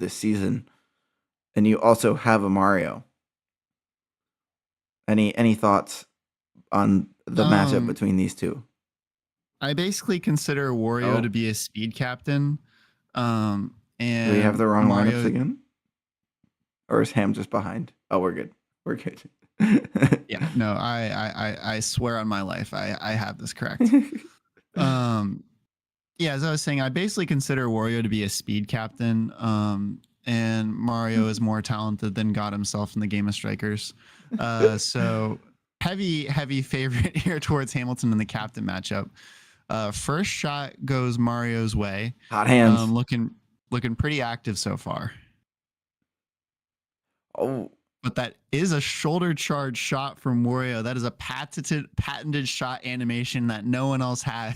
this season, and you also have a Mario. Any thoughts on the matchup Um, between these two? I basically consider Wario Oh, to be a speed captain. Um, do we have and the wrong lineups Mario, again? Or is Ham just behind? Oh, we're good. We're good. yeah, no, I swear on my life, I have this correct. Um, yeah, as I was saying, I basically consider Wario to be a speed captain. And Mario is more talented than God himself in the game of strikers. So heavy favorite here towards Hamilton in the captain matchup. First shot goes Mario's way. Hot hands. Looking pretty active so far. Oh. But that is a shoulder charge shot from Wario. That is a patented shot animation that no one else had.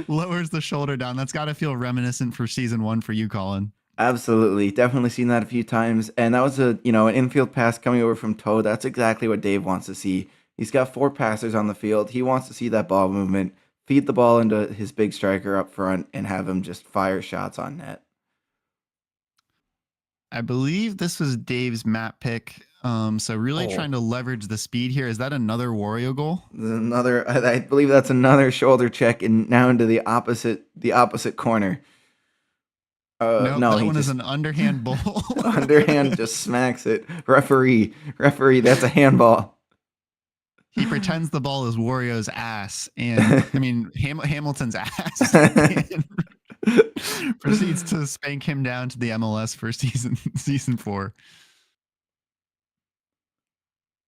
Lowers the shoulder down. That's got to feel reminiscent for season 1 for you, Colin. Absolutely. Definitely seen that a few times. And that was an infield pass coming over from Toad. That's exactly what Dave wants to see. He's got 4 passers on the field. He wants to see that ball movement, feed the ball into his big striker up front, and have him just fire shots on net. I believe this was Dave's map pick. So really trying to leverage the speed here. Is that another Wario goal? I believe that's another shoulder check, and now into the opposite corner. Nope, No, that he one is just an underhand ball. underhand just smacks it. Referee, that's a handball. He pretends the ball is Wario's ass, and I mean Hamilton's ass, and proceeds to spank him down to the MLS for season 4.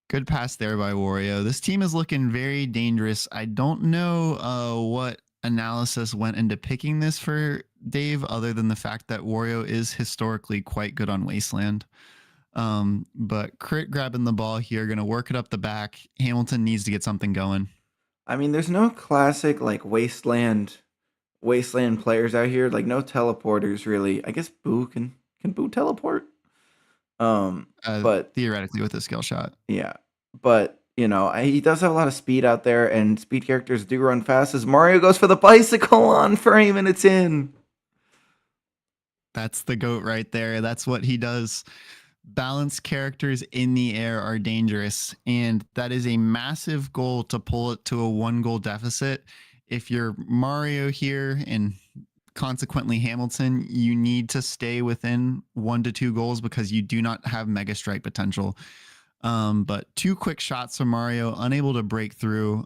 Good pass there by Wario. This team is looking very dangerous. I don't know what analysis went into picking this for Dave, other than the fact that Wario is historically quite good on Wasteland. But Crit grabbing the ball here, going to work it up the back. Hamilton needs to get something going. I mean, there's no classic like wasteland players out here. Like no teleporters really. I guess Boo can Boo teleport. But Theoretically with a skill shot. yeah, but he does have a lot of speed out there, and speed characters do run fast. As Mario goes for the bicycle on frame, and it's in. That's the GOAT right there. That's what he does. Balanced characters in the air are dangerous, and that is a massive goal to pull it to a 1-goal deficit. If you're Mario here and consequently Hamilton, you need to stay within 1 to 2 goals because you do not have mega strike potential. But 2 quick shots from Mario, unable to break through.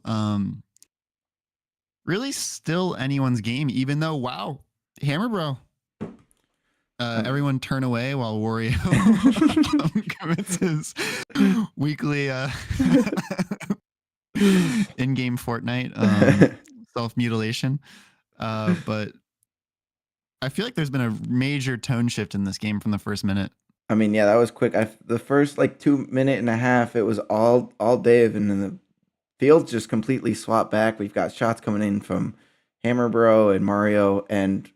Really still anyone's game, even though, wow, Hammer Bro. Everyone turn away while Wario commits his weekly in-game Fortnite self-mutilation. But I feel like there's been a major tone shift in this game from the first minute. I mean, yeah, that was quick. The first 2 minute and a half, it was all Dave, and then the field just completely swapped back. We've got shots coming in from Hammer Bro and Mario, and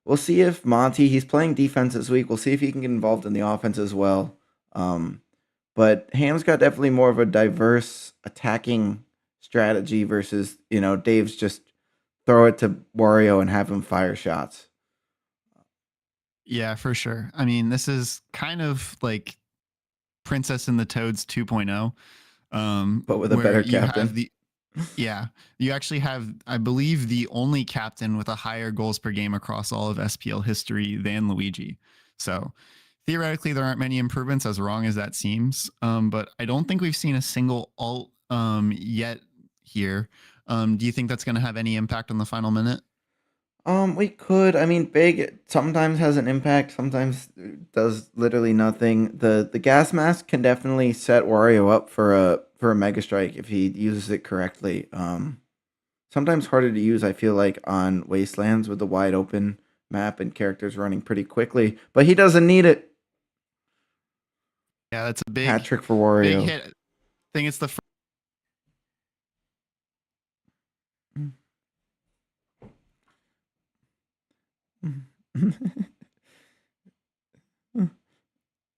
we'll see if Monty, he's playing defense this week. We'll see if he can get involved in the offense as well. But Ham's got definitely more of a diverse attacking strategy versus, Dave's just throw it to Wario and have him fire shots. Yeah, for sure. I mean, this is kind of like Princess and the Toads 2.0. But with a better captain. You actually have, I believe, the only captain with a higher goals per game across all of SPL history than Luigi. So theoretically, there aren't many improvements, as wrong as that seems. But I don't think we've seen a single alt yet here. Do you think that's going to have any impact on the final minute? We could. I mean, big sometimes has an impact, sometimes does literally nothing. The gas mask can definitely set Wario up for a mega strike if he uses it correctly. Sometimes harder to use, I feel like, on Wastelands with the wide open map and characters running pretty quickly, but he doesn't need it. Yeah, that's a big hat trick for Wario. Big hit. I think it's the first.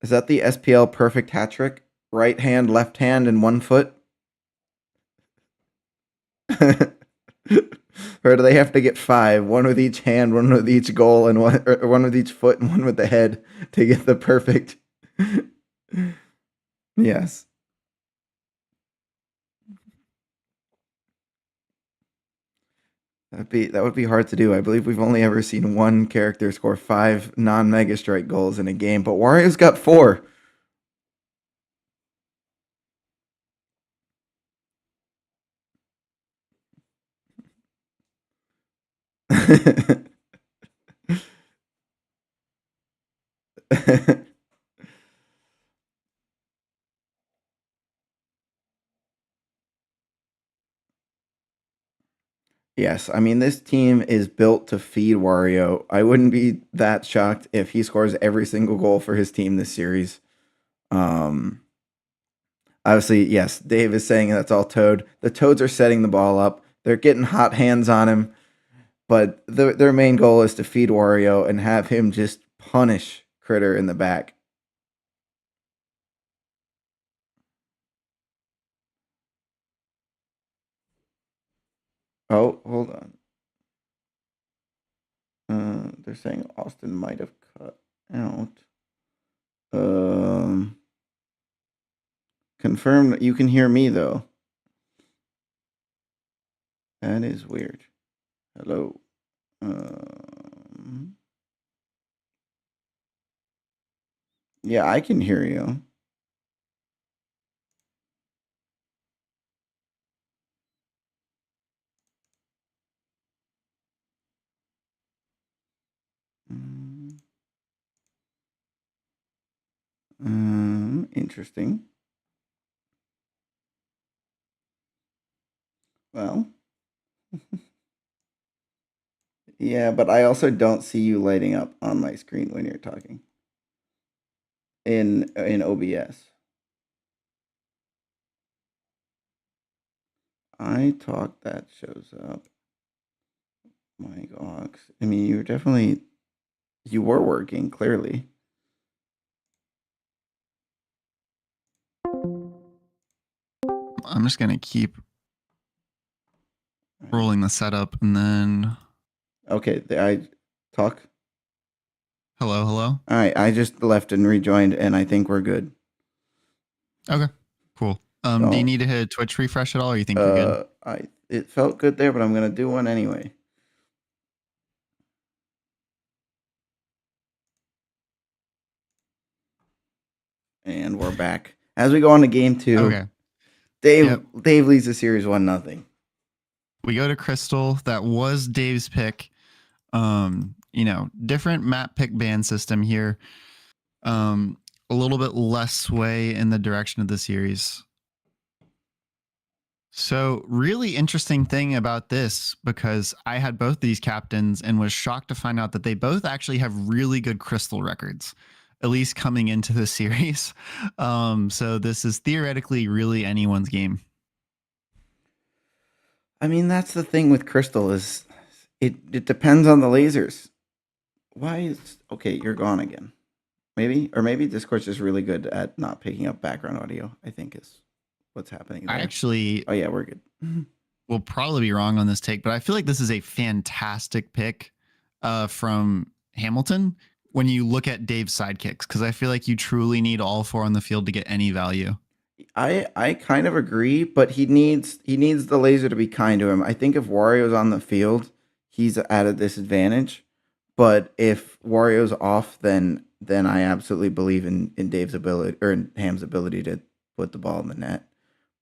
Is that the SPL perfect hat trick? Right hand, left hand, and 1 foot? Or do they have to get 5? One with each hand, one with each goal, and one with each foot, and one with the head to get the perfect. Yes. That would be hard to do. I believe we've only ever seen one character score 5 non-Mega Strike goals in a game, but Wario's got 4. Yes, I mean this team is built to feed Wario. I wouldn't be that shocked if he scores every single goal for his team this series. Um, Obviously, yes, Dave is saying that's all Toad. The Toads are setting the ball up. They're getting hot hands on him, but their main goal is to feed Wario and have him just punish Critter in the back. Oh, hold on. They're saying Austin might have cut out. Um, Confirm that you can hear me though. That is weird. Hello. Um, yeah, I can hear you. Mm, Interesting. Well, yeah, but I also don't see you lighting up on my screen when you're talking in OBS. I talk that shows up. My gosh. I mean, you were working clearly. I'm just gonna keep Right. rolling the setup and then Okay, I talk. hello. All right, I just left and rejoined, and I think we're good. Okay, cool. Do you So, need to hit a Twitch refresh at all, or you think you're good? it felt good there, but I'm gonna do one anyway. And we're back. As we go on to game 2, Okay. Dave Yep. Dave leads the series 1-0. We go to Crystal. That was Dave's pick. Different map pick ban system here. A little bit less sway in the direction of the series. So, really interesting thing about this, because I had both these captains and was shocked to find out that they both actually have really good crystal records, at least coming into the series. So this is theoretically really anyone's game. I mean, that's the thing with Crystal is it depends on the lasers. Why is okay? You're gone again. Maybe Discord's just really good at not picking up background audio. I think is what's happening I there. actually Oh yeah, we're good. will probably be wrong on this take, but I feel like this is a fantastic pick from Hamilton when you look at Dave's sidekicks, because I feel like you truly need all 4 on the field to get any value. I kind of agree, but he needs the laser to be kind to him. I think if Wario's on the field, he's at a disadvantage. But if Wario's off, then I absolutely believe in Dave's ability or in Ham's ability to put the ball in the net.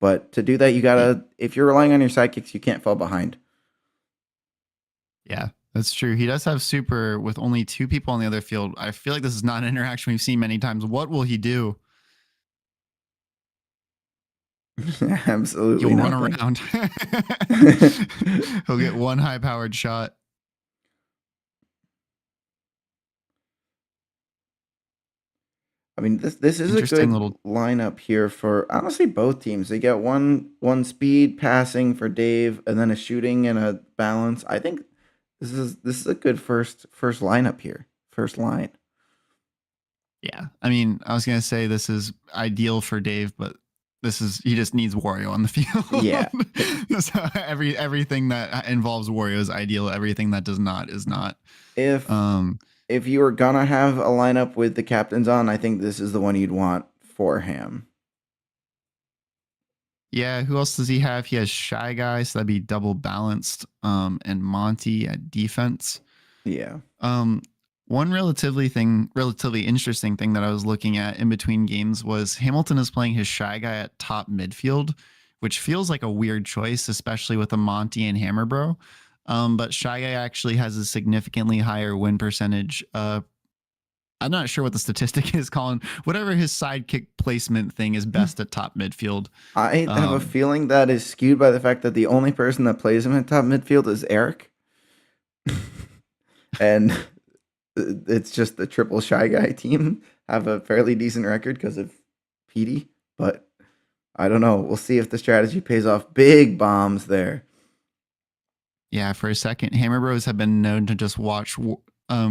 But to do that, you gotta if you're relying on your sidekicks, you can't fall behind. Yeah, that's true. He does have super with only 2 people on the other field. I feel like this is not an interaction we've seen many times. What will he do? Absolutely He'll run nothing. around. He'll get one high powered shot. I mean, this is a Interesting good little. lineup here for honestly both teams. They get one speed passing for Dave, and then a shooting and a balance. I think this is a good first lineup here. First line. Yeah. I mean, I was going to say this is ideal for Dave, but he just needs Wario on the Yeah. field. So everything that involves Wario is ideal. Everything that does not is not. If Um, if you were gonna have a lineup with the captains on, I think this is the one you'd want for him. yeah, who else does he have? He has Shy Guy, so that'd be double balanced. And Monty at defense. Yeah. Um, one relatively interesting thing that I was looking at in between games was Hamilton is playing his Shy Guy at top midfield, which feels like a weird choice, especially with a Monty and Hammer Bro. But Shy Guy actually has a significantly higher win percentage. I'm not sure what the statistic is, Colin. Whatever his sidekick placement thing is best at top midfield. I have a feeling that is skewed by the fact that the only person that plays him at top midfield is Eric. And it's just the triple Shy Guy team have a fairly decent record because of Petey. But I don't know. We'll see if the strategy pays off. Big bombs there. Yeah, for a second, Hammer Bros have been known to just watch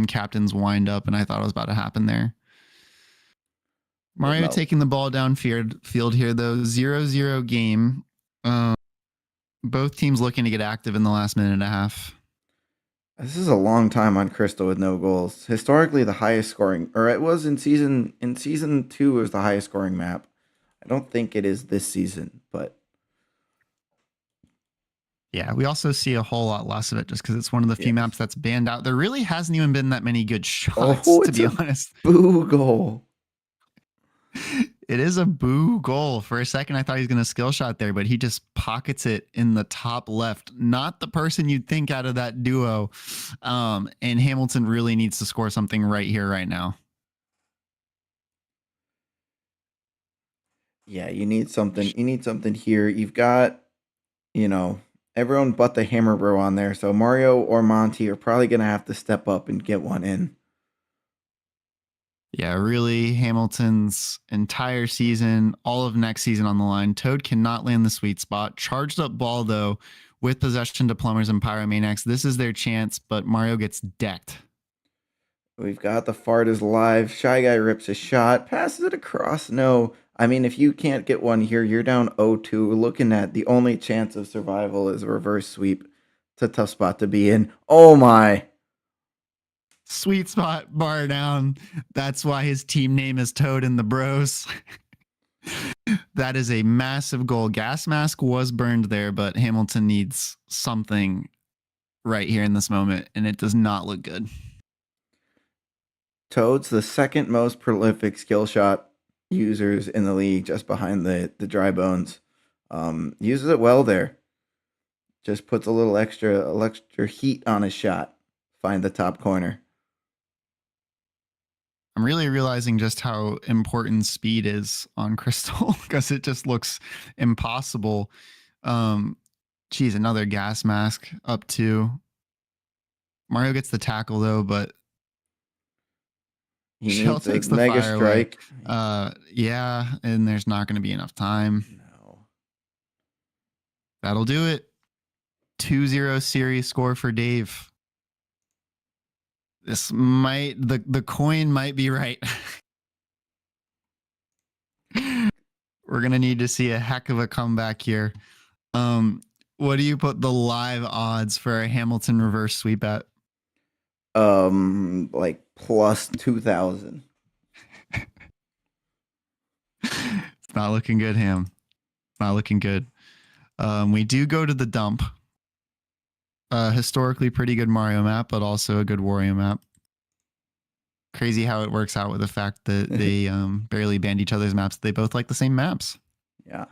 captains wind up, and I thought it was about to happen there. Mario taking the ball downfield here, though. 0-0 game. Both teams looking to get active in the last minute and a half. This is a long time on Crystal with no goals. Historically, the highest scoring, or it was in season 2, it was the highest scoring map. I don't think it is this season, but yeah, we also see a whole lot less of it just because it's one of the few maps that's banned out. There really hasn't even been that many good shots, to be honest. Boo goal. It is a boo goal. For a second, I thought he was going to skill shot there, but he just pockets it in the top left. Not the person you'd think out of that duo. And Hamilton really needs to score something right here, right now. Yeah, you need something. You need something here. You've got, everyone but the Hammer Bro on there. So Mario or Monty are probably going to have to step up and get one in. Yeah, really, Hamilton's entire season, all of next season on the line. Toad cannot land the sweet spot. Charged up ball, though, with possession to Plumbers and Pyromaniacs. This is their chance, but Mario gets decked. We've got the fart is live. Shy Guy rips a shot, passes it across. No, I mean, if you can't get one here, you're down 0-2. We're looking at the only chance of survival is a reverse sweep. It's a tough spot to be in. Oh, my. Sweet spot, bar down. That's why his team name is Toad and the Bros. That is a massive goal. Gas mask was burned there, but Hamilton needs something right here in this moment, and it does not look good. Toad's the second most prolific skill shot users in the league, just behind the dry bones. Uses it well there. Just puts a little extra heat on his shot. Find the top corner. I'm really realizing just how important speed is on Crystal because it just looks impossible. Geez, another gas mask up 2. Mario gets the tackle though, but Shell takes the mega fire strike. Away. Yeah, and there's not going to be enough time. No. That'll do it. 2-0 series score for Dave. This might the coin might be right. We're gonna need to see a heck of a comeback here. What do you put the live odds for a Hamilton reverse sweep at? Like plus 2,000. It's not looking good, Ham. Not looking good. We do go to the dump. Historically pretty good Mario map, but also a good Wario map. Crazy how it works out with the fact that they barely banned each other's maps. They both like the same maps. Yeah.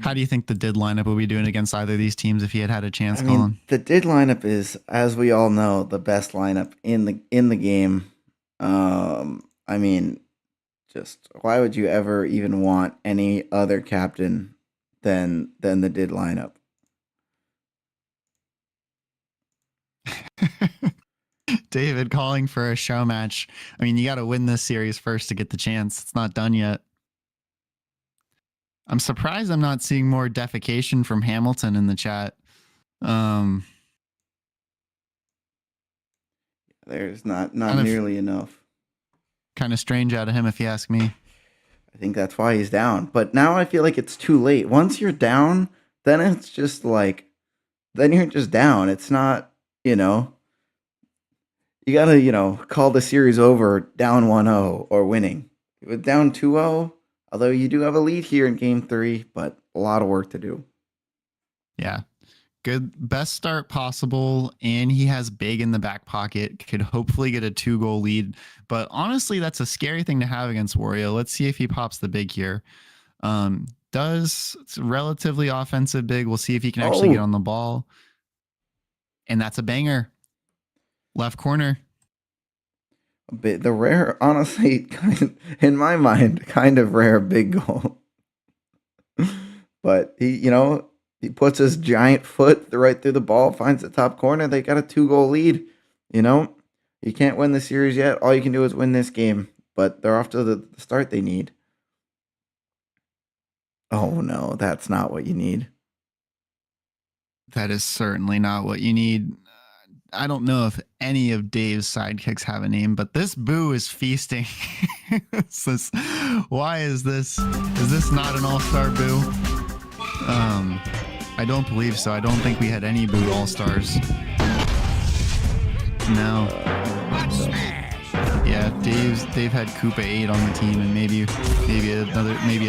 How do you think the did lineup will be doing against either of these teams if he had a chance, Colin? Colin? The did lineup is, as we all know, the best lineup in the game. I mean, just why would you ever even want any other captain than the did lineup? David calling for a show match. I mean, you got to win this series first to get the chance. It's not done yet. I'm surprised I'm not seeing more defecation from Hamilton in the chat. there's not Kind of nearly enough. kind of strange out of him, if you ask me. I think that's why he's down. But now I feel like it's too late. Once you're down, then it's just like, then you're just down. It's not, you got to, call the series over down 1-0 or winning. With down 2-0, although you do have a lead here in game 3, but a lot of work to do. Yeah. Good, best start possible, and he has big in the back pocket. Could hopefully get a 2-goal lead, but honestly, that's a scary thing to have against Wario. Let's see if he pops the big here. It's relatively offensive big. We'll see if he can actually get on the ball, and that's a banger. Left corner. A bit the rare, honestly, in my mind, kind of rare big goal. But he puts his giant foot right through the ball, finds the top corner. They got a 2-goal lead. You can't win the series yet. All you can do is win this game. But they're off to the start they need. Oh, no, that's not what you need. That is certainly not what you need. I don't know if any of Dave's sidekicks have a name, but this Boo is feasting. Why is this? Is this not an all-star Boo? I don't believe so. I don't think we had any Boo all-stars. No. Yeah, Dave had Koopa 8 on the team and maybe a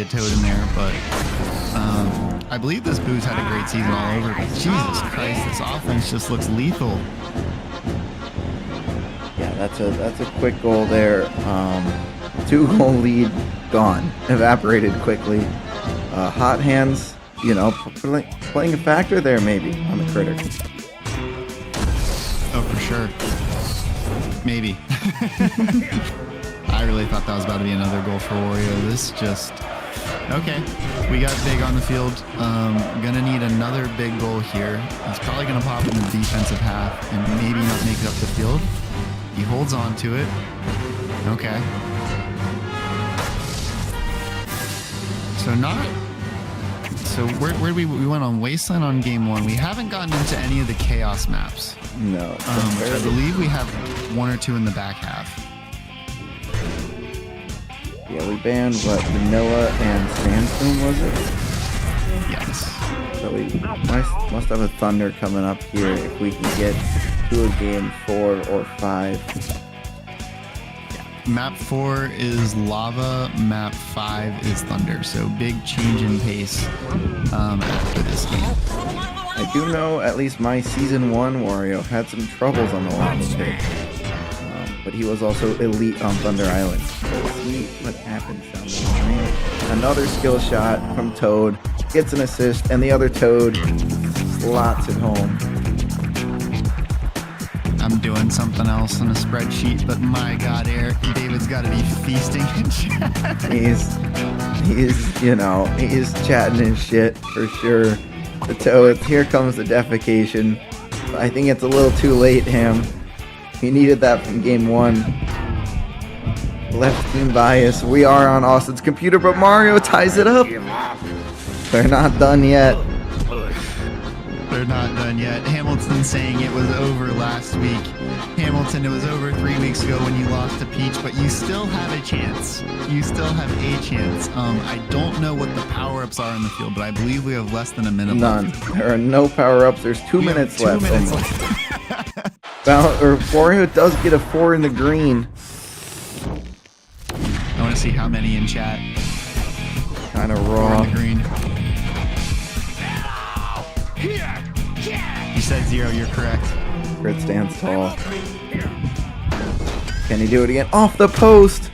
Toad in there, but I believe this Boo's had a great season all over. But Jesus Christ, this offense just looks lethal. Yeah, that's a quick goal there. 2-goal lead gone, evaporated quickly. Hot hands, playing a factor there maybe on the critter. Oh, for sure. Maybe. I really thought that was about to be another goal for Wario. This just... Okay, we got big on the field. Gonna need another big goal here. He's probably gonna pop in the defensive half and maybe not make it up the field. He holds on to it. Okay. So where we went on Wasteland on game 1. We haven't gotten into any of the chaos maps. No. I believe we have 1 or 2 in the back half. Yeah, we banned Vanilla and Sandstone, was it? Yes. So we must have a Thunder coming up here if we can get to a game 4 or 5. Map 4 is Lava, map 5 is Thunder, so big change in pace after this game. I do know at least my Season 1 Wario had some troubles on the lava pit, but he was also elite on Thunder Island. So let's see what happens down the line. Another skill shot from Toad, gets an assist, and the other Toad slots it home. I'm doing something else in a spreadsheet, but my God, Eric, David's got to be feasting in chat. He's chatting his shit for sure. The Toad, here comes the defecation. I think it's a little too late, Ham. He needed that from game 1. Left team bias. We are on Austin's computer, but Mario ties it up. They're not done yet. They're not done yet. Hamilton saying it was over last week. Hamilton, it was over 3 weeks ago when you lost to Peach, but you still have a chance. You still have a chance. I don't know what the power-ups are in the field, but I believe we have less than a minute left. None. There are no power-ups. There's 2 minutes left. 2 minutes left. Wario does get a 4 in the green. I want to see how many in chat. Kind of 4 raw. in the green. You said 0, you're correct. Grit stands tall. Can he do it again? Off the post!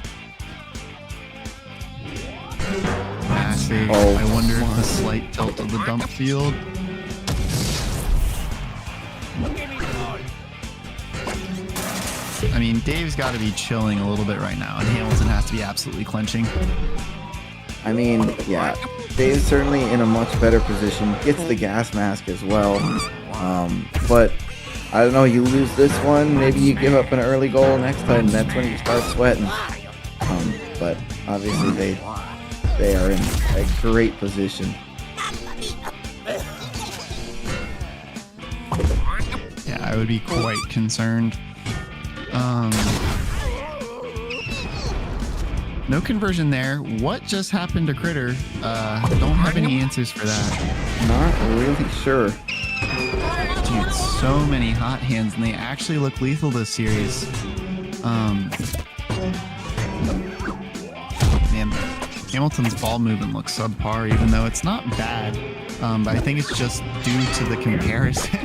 Massive. Oh, I wonder if the slight tilt of the dump field. I mean, Dave's got to be chilling a little bit right now, and Hamilton has to be absolutely clenching. I mean, yeah, Dave's certainly in a much better position. Gets the gas mask as well. But I don't know, you lose this one, maybe you give up an early goal next time, that's when you start sweating. But obviously they are in a great position. Yeah, I would be quite concerned. No conversion there. What just happened to Critter? Don't have any answers for that. Not really sure. Dude, so many hot hands, and they actually look lethal this series. Man, Hamilton's ball movement looks subpar, even though it's not bad. But I think it's just due to the comparison.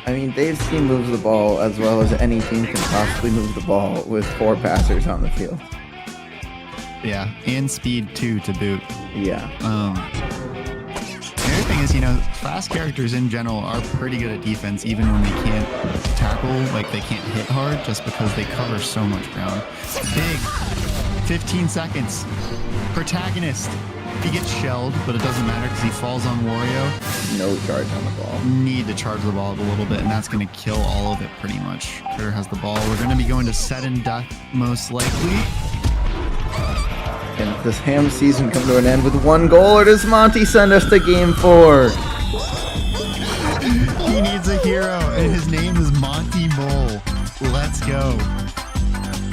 I mean, Dave's team moves the ball as well as any team can possibly move the ball with 4 passers on the field. Yeah, and speed too to boot. Yeah. The other thing is, fast characters in general are pretty good at defense, even when they can't tackle, like they can't hit hard, just because they cover so much ground. Big, 15 seconds. Protagonist. He gets shelled, but it doesn't matter because he falls on Wario. No charge on the ball. Need to charge the ball a little bit, and that's going to kill all of it pretty much. Critter has the ball. We're going to be going to sudden death most likely. And does Ham's season come to an end with 1 goal, or does Monty send us to game 4? He needs a hero, and his name is Monty Mole. Let's go.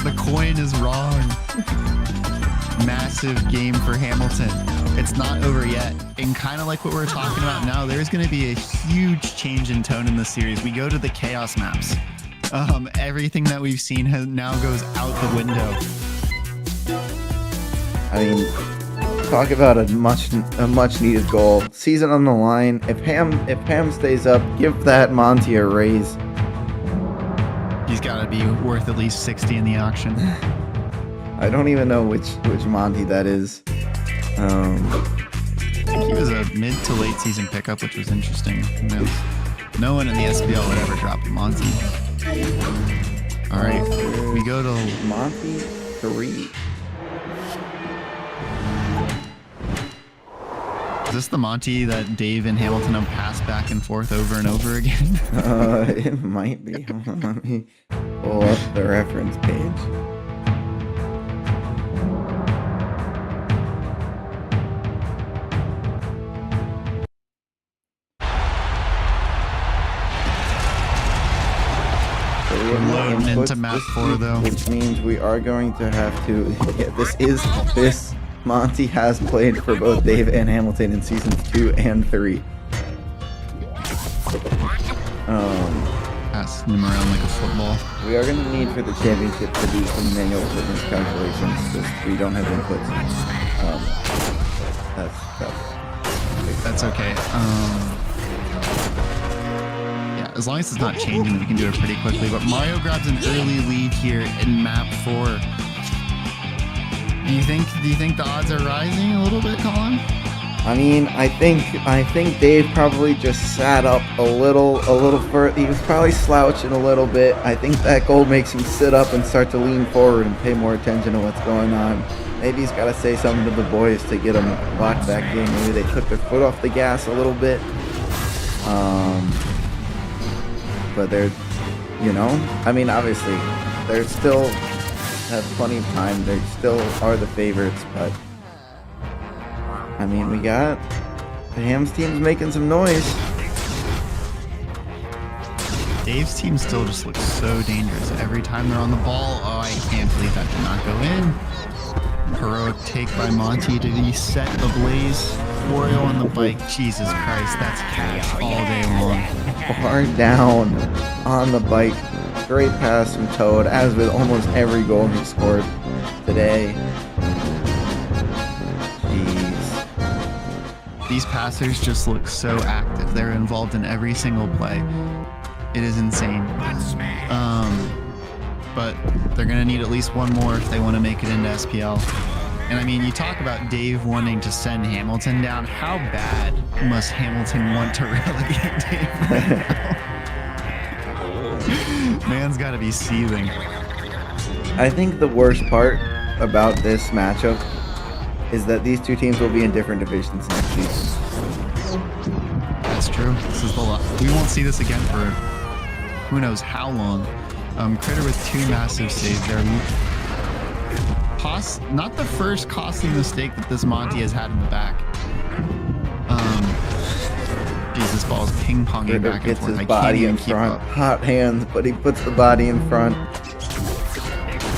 The coin is wrong. Massive game for Hamilton. It's not over yet. And kind of like what we're talking about now, there's going to be a huge change in tone in this series. We go to the chaos maps. Everything that we've seen now goes out the window. I mean, talk about a much needed goal. Season on the line. If Ham stays up, give that Monty a raise. He's got to be worth at least 60 in the auction. I don't even know which Monty that is. I think he was a mid to late season pickup, which was interesting. No one in the SPL would ever drop Monty. All right, we go to Monty 3. Is this the Monty that Dave and Hamilton have passed back and forth over and over again? It might be. Hold on, let me pull up the reference page. We're loading into map 4 though. Which means we are going to have to. Yeah, this Monty has played for both Dave and Hamilton in seasons 2 and 3. Passing them around like a football. We are going to need for the championship to do some manual fitness calculations because we don't have inputs. That's okay. Yeah, as long as it's not changing, we can do it pretty quickly. But Mario grabs an early lead here in map 4. Do you think the odds are rising a little bit, Colin? I mean, I think Dave probably just sat up a little further. He was probably slouching a little bit. I think that goal makes him sit up and start to lean forward and pay more attention to what's going on. Maybe he's got to say something to the boys to get them locked back in. Maybe they took their foot off the gas a little bit. But they're, I mean, obviously, they're still have plenty of time. They still are the favorites, but I mean, we got the Hams team's making some noise. Dave's team still just looks so dangerous every time they're on the ball. Oh, I can't believe that did not go in. Heroic take by Monty to be set ablaze. Wario on the bike. Jesus Christ, that's cash all day long. Far down on the bike. Great pass from Toad, as with almost every goal he scored today. Jeez. These passers just look so active. They're involved in every single play. It is insane. But they're going to need at least one more if they want to make it into SPL. And I mean, you talk about Dave wanting to send Hamilton down. How bad must Hamilton want to relegate Dave right now? Man's got to be seething. I think the worst part about this matchup is that these two teams will be in different divisions next season. That's true. This is the we won't see this again for who knows how long. Critter with 2 massive saves there. Not the first costly mistake that this Monty has had in the back. Jesus this ball is ping-ponging Ritter back and gets forth. his I can't body even in keep front. up. Hot hands, but he puts the body in front. I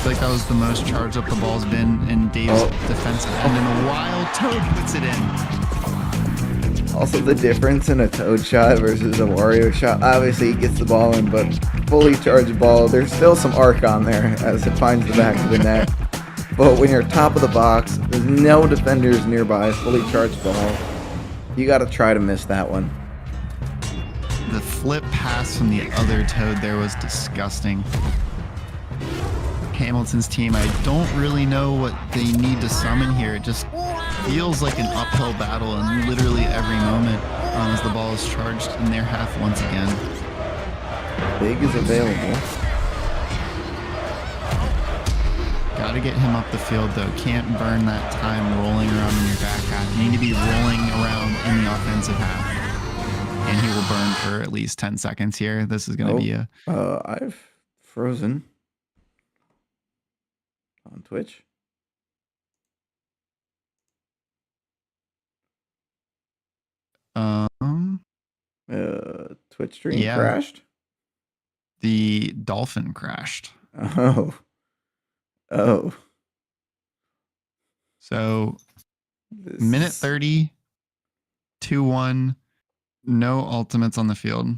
feel like that was the most charged up the ball's been in Dave's defensive end in a while. Toad puts it in. Also, the difference in a Toad shot versus a Wario shot. Obviously, he gets the ball in, but fully charged ball, there's still some arc on there as it finds the back of the net. But when you're top of the box, there's no defenders nearby, fully charged ball. You got to try to miss that one. The flip pass from the other Toad there was disgusting. Hamilton's team, I don't really know what they need to summon here. It just feels like an uphill battle in literally every moment as the ball is charged in their half once again. Big is available. Got to get him up the field though. Can't burn that time rolling around in your back half. You need to be rolling around in the offensive half. And he will burn for at least 10 seconds here. This is going to be a... I've frozen on Twitch. Twitch stream crashed. The dolphin crashed. Oh. So minute 30, 2-1, no ultimates on the field.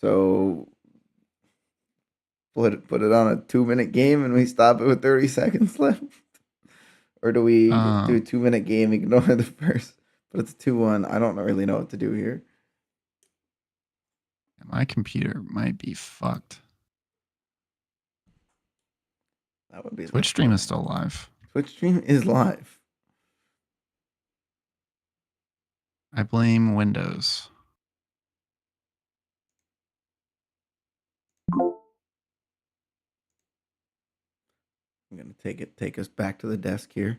So put it on a 2-minute game and we stop it with 30 seconds left? Or do we do a 2-minute game, ignore the first? But it's 2-1. I don't really know what to do here. My computer might be fucked. That would be Twitch stream is still live. Twitch stream is live. I blame Windows. I'm gonna take us back to the desk here.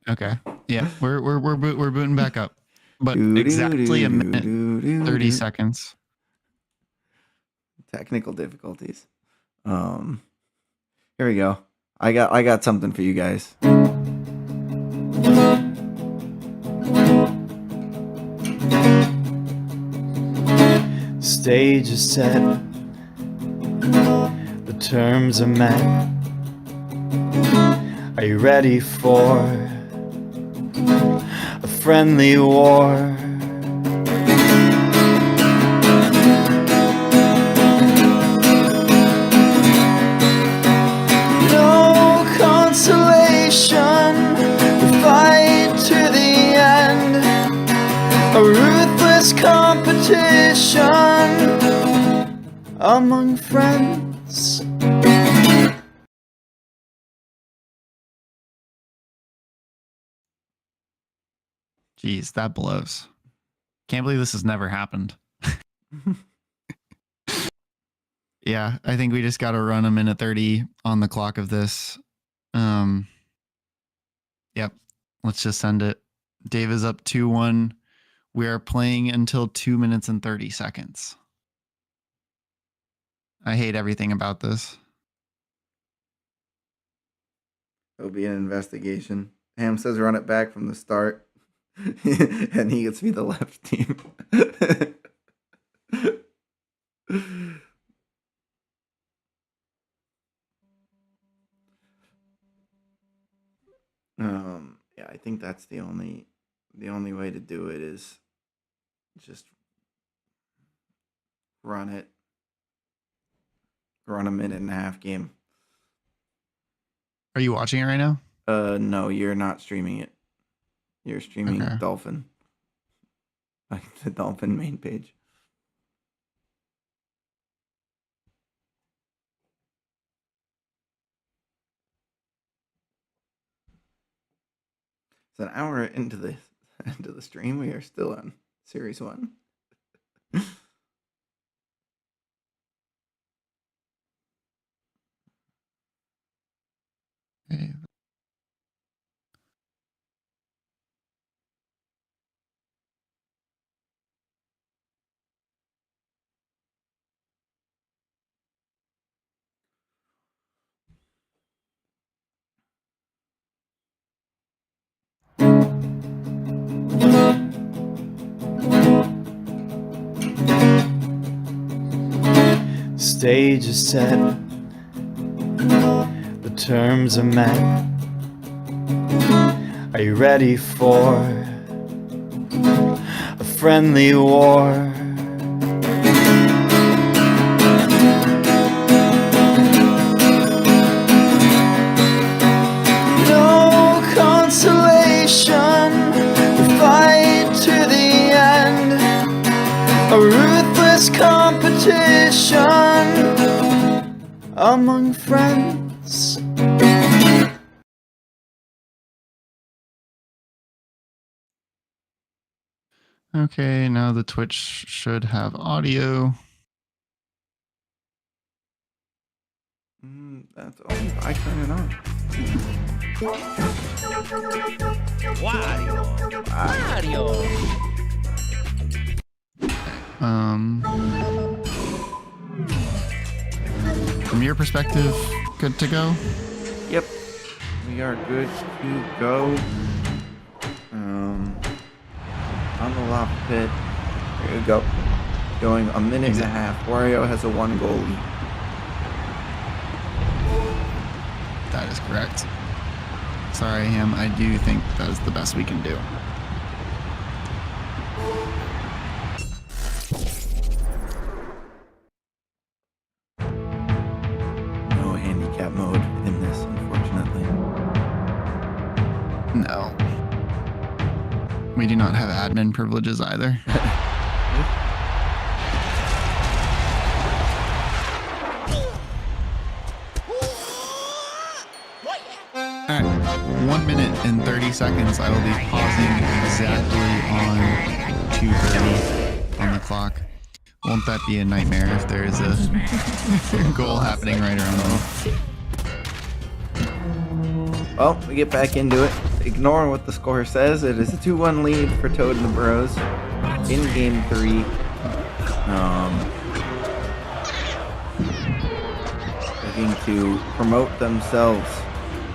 Okay. Yeah, we're booting back up, but exactly a minute, 30 seconds. Technical difficulties. Here we go. I got something for you guys. Stage is set. The terms are met. Are you ready for a friendly war? No consolation, we fight to the end. A ruthless competition among friends. Jeez, that blows. Can't believe this has never happened. Yeah, I think we just got to run a minute 30 on the clock of this. Yep, let's just send it. Dave is up 2-1. We are playing until 2 minutes and 30 seconds. I hate everything about this. It'll be an investigation. Ham says run it back from the start. And he gets to be the left team. Yeah, I think that's the only way to do it is just run it. Run a minute and a half game. Are you watching it right now? No, you're not streaming it. You're streaming Dolphin. Like the Dolphin main page. It's an hour into the stream. We are still on Series 1. Okay. stage is set, the terms are met. Are you ready for a friendly war? No consolation, we fight to the end. A ruthless competition among friends. Okay, now the Twitch should have audio. That's only if I turn it on. Mario. From your perspective, good to go? Yep, we are good to go. On the lava pit. There you go. Going a minute and a half. Wario has a 1-goal lead. That is correct. Sorry, Ham. I do think that is the best we can do. No handicap mode in this, unfortunately. No. We do not have admin privileges either. Alright, 1 minute and 30 seconds. I will be pausing exactly on 2:30 on the clock. Won't that be a nightmare if there is a goal happening right around then? Well, we get back into it. Ignoring what the score says, it is a 2-1 lead for Toad and the Bros in Game 3. Looking to promote themselves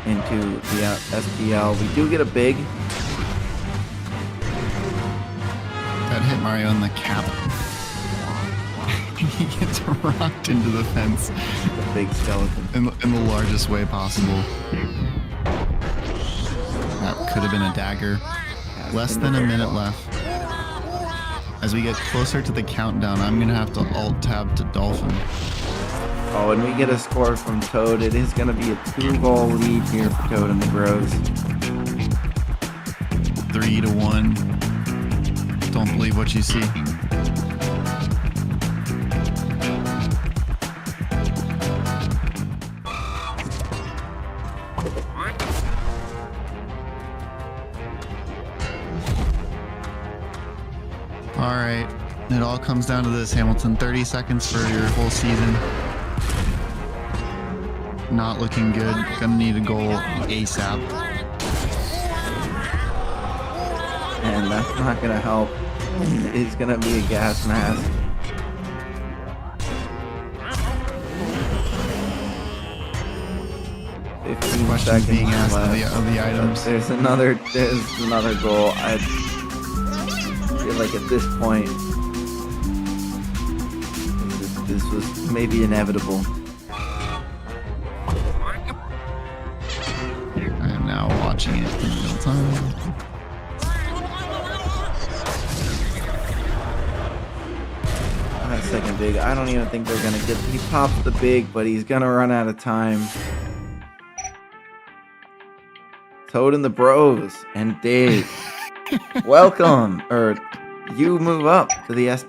into the SPL. We do get a big. That hit Mario in the cap. He gets rocked into the fence The big skeleton. in the largest way possible. That could have been a dagger. Less than a minute left. As we get closer to the countdown, I'm going to have to alt-tab to Dolphin. Oh, and we get a score from Toad. It is going to be a 2-goal lead here for Toad and the Bros. 3-1. Don't believe what you see. All right, it all comes down to this, Hamilton. 30 seconds for your whole season. Not looking good. Gonna need a goal ASAP. And that's not going to help. It's going to be a gas mask. Questions being asked of left. the items. There's another goal. I feel like at this point, this was maybe inevitable. I am now watching it in real time. That second big, I don't even think they're gonna get. He pops the big, but he's gonna run out of time. Toad and the Bros and Dave, welcome, or you move up to the SPL.